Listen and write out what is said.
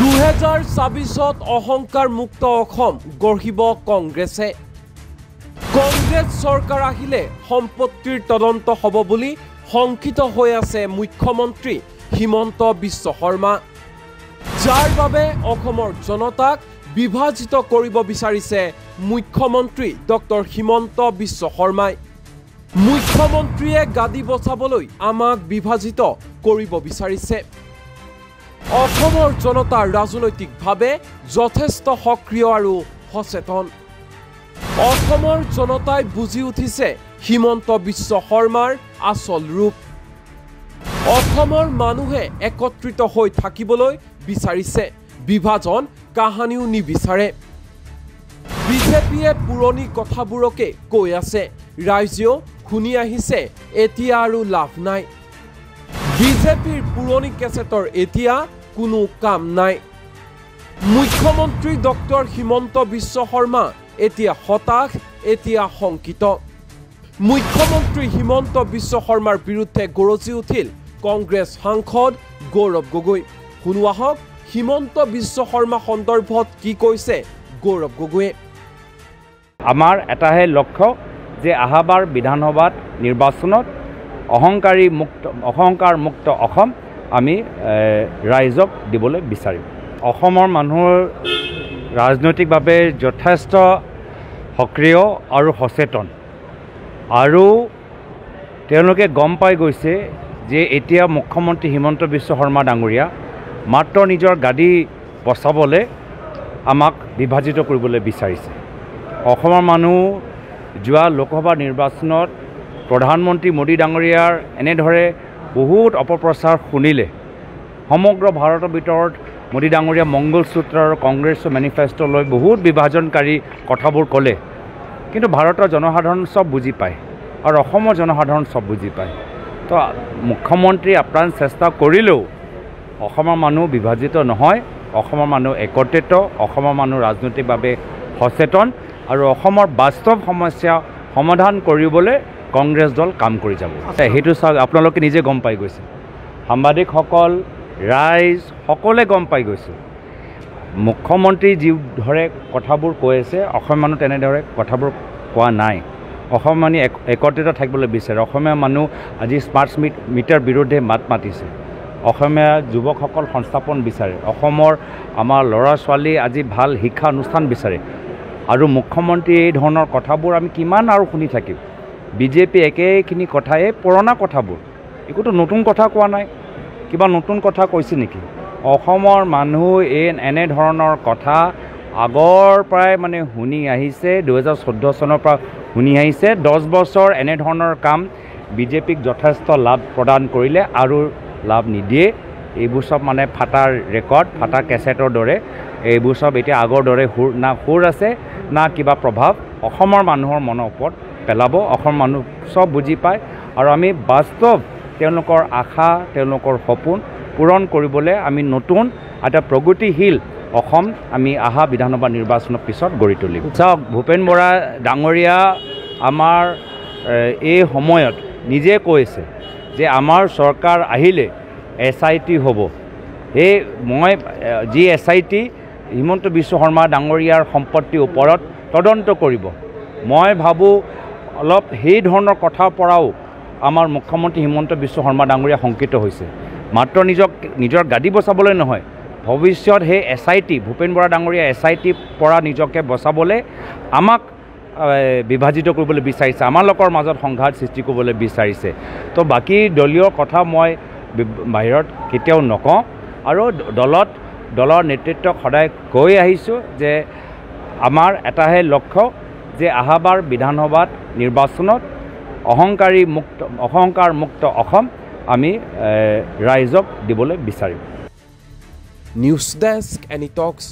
2024 অহংকাৰ মুক্ত অসম গঢ়িব কংগ্ৰেছে। কংগ্ৰেছ চৰকাৰ আহিলে সম্পত্তিৰ তদন্ত হ'ব বুলি শংকিত হৈ আছে মুখ্যমন্ত্ৰী হিমন্ত বিশ্ব শৰ্মা, যাৰ বাবে অসমৰ জনতাক বিভাজিত কৰিব বিচাৰিছে মুখ্যমন্ত্ৰী ডক্টৰ হিমন্ত বিশ্ব শৰ্মাই। মুখ্যমন্ত্ৰীয়ে গাদী বচাবলৈ আমাক বিভাজিত কৰিব বিচাৰিছে। অসমৰ জনতা ৰাজনৈতিকভাৱে যথেষ্ট সক্ৰিয় আৰু সচেতন। অসমৰ জনতাই বুজি উঠিছে হিমন্ত বিশ্ব শৰ্মাৰ আচল ৰূপ। অসমৰ মানুহে একত্ৰিত হৈ থাকিবলৈ বিচাৰিছে, বিভাজন কাহানিও নিবিচাৰে। বিজেপিয়ে পুৰণি কথাবোৰকে কৈ আছে, ৰাইজেও শুনি আহিছে, এতিয়া আৰু লাভ নাই। বিজেপিৰ পুৰণি কেছেটৰ এতিয়া কোনো কাম নাই। মুখ্যমন্ত্ৰী ডক্টৰ হিমন্ত বিশ্ব শৰ্মা এতিয়া হতাশ, এতিয়া শংকিত। মুখ্যমন্ত্ৰী হিমন্ত বিশ্ব শৰ্মাৰ বিৰুদ্ধে গৰজি উঠিল কংগ্ৰেছ সাংসদ গৌৰৱ গগৈ। শুনো আহক হিমন্ত বিশ্ব শৰ্মা সন্দৰ্ভত কি কৈছে গৌৰৱ গগৈয়ে। আমাৰ এটাহে লক্ষ্য যে আহাবাৰ বিধানসভাত নিৰ্বাচনত অহংকাৰ মুক্ত অসম আমি ৰাইজক দিবলৈ বিচাৰিম। অসমৰ মানুহৰ ৰাজনৈতিকভাৱে যথেষ্ট সক্ৰিয় আৰু সচেতন, আৰু তেওঁলোকে গম পাই গৈছে যে এতিয়া মুখ্যমন্ত্ৰী হিমন্ত বিশ্ব শৰ্মা ডাঙৰীয়া মাত্ৰ নিজৰ গাদী বচাবলৈ আমাক বিভাজিত কৰিবলৈ বিচাৰিছে। অসমৰ মানুহ যোৱা লোকসভা নিৰ্বাচনত প্ৰধানমন্ত্ৰী মোদী ডাঙৰীয়াৰ এনেদৰে বহুত অপপ্ৰচাৰ শুনিলে, সমগ্ৰ ভাৰতৰ ভিতৰত মোদী ডাঙৰীয়া মংগলসূত্ৰ আৰু কংগ্ৰেছৰ মেনিফেষ্টো লৈ বহুত বিভাজনকাৰী কথাবোৰ ক'লে, কিন্তু ভাৰতৰ জনসাধাৰণ চব বুজি পায় আৰু অসমৰ জনসাধাৰণ চব বুজি পায়। তো মুখ্যমন্ত্ৰী আপ্ৰাণ চেষ্টা কৰিলেও অসমৰ মানুহ বিভাজিত নহয়, অসমৰ মানুহ একত্ৰিত, অসমৰ মানুহ ৰাজনৈতিকভাৱে সচেতন, আৰু অসমৰ বাস্তৱ সমস্যা সমাধান কৰিবলৈ কংগ্ৰেছ দল কাম কৰি যাব। সেইটো চাওক, আপোনালোকে নিজে গম পাই গৈছে, সাংবাদিকসকল, ৰাইজ সকলোৱে গম পাই গৈছে। মুখ্যমন্ত্ৰী যিদৰে কথাবোৰ কৈ আছে, অসমৰ মানুহ তেনেদৰে কথাবোৰ কোৱা নাই। অসমৰ মানুহ একত্ৰিত থাকিবলৈ বিচাৰে। অসমীয়া মানুহ আজি স্মাৰ্ট মিটাৰ বিৰুদ্ধে মাত মাতিছে। অসমীয়া যুৱকসকল সংস্থাপন বিচাৰে। অসমৰ আমাৰ ল'ৰা ছোৱালী আজি ভাল শিক্ষা অনুষ্ঠান বিচাৰে। আৰু মুখ্যমন্ত্ৰী এই ধৰণৰ কথাবোৰ আমি কিমান আৰু শুনি থাকিম। বিজেপি একেখিনি কথাই, পুৰণা কথাবোৰ, একোতো নতুন কথা কোৱা নাই। কিবা নতুন কথা কৈছে নেকি? অসমৰ মানুহ এনেধৰণৰ কথা আগৰ পৰাই মানে শুনি আহিছে, 2014 চনৰ পৰা শুনি আহিছে। 10 বছৰ এনেধৰণৰ কাম বিজেপিক যথেষ্ট লাভ প্ৰদান কৰিলে আৰু লাভ নিদিয়ে। এইবোৰ চব মানে ফাটাৰ ৰেকৰ্ড, ফাটা কেছেটৰ দৰে। এইবোৰ চব এতিয়া আগৰ দৰে সুৰ আছে না কিবা প্ৰভাৱ অসমৰ মানুহৰ মনৰ ওপৰত পেলাব। অসমৰ মানুহ চব বুজি পায়, আৰু আমি বাস্তৱ তেওঁলোকৰ আশা, তেওঁলোকৰ সপোন পূৰণ কৰিবলৈ আমি নতুন এটা প্ৰগতিশীল অসম আমি আহা বিধানসভা নিৰ্বাচনৰ পিছত গঢ়ি তুলিম। চাওক, ভূপেন বৰা ডাঙৰীয়া আমাৰ এই সময়ত নিজে কৈছে যে আমাৰ চৰকাৰ আহিলে SIT হ'ব। মই যি SIT হিমন্ত বিশ্ব শৰ্মা ডাঙৰীয়াৰ সম্পত্তিৰ ওপৰত তদন্ত কৰিব। মই ভাবোঁ অলপ সেই ধৰণৰ কথাৰ পৰাও আমাৰ মুখ্যমন্ত্ৰী হিমন্ত বিশ্ব শৰ্মা ডাঙৰীয়া শংকিত হৈছে। মাত্ৰ নিজৰ গাদী বচাবলৈ নহয়, ভৱিষ্যত সেই SIT ভূপেন বৰা ডাঙৰীয়া SIT পৰা নিজকে বচাবলৈ আমাক বিভাজিত কৰিবলৈ বিচাৰিছে, আমাৰ লোকৰ মাজত সংঘাত সৃষ্টি কৰিবলৈ বিচাৰিছে। তো বাকী দলীয় কথা মই বাহিৰত কেতিয়াও নকওঁ, আৰু দলৰ নেতৃত্বক সদায় কৈ আহিছোঁ যে আমাৰ এটাহে লক্ষ্য যে আহাবাৰ বিধানসভাত নিৰ্বাচনত অহংকাৰ মুক্ত অসম আমি ৰাইজক দিবলৈ বিচাৰিম। নিউজ ডেস্ক, এনি টক্স।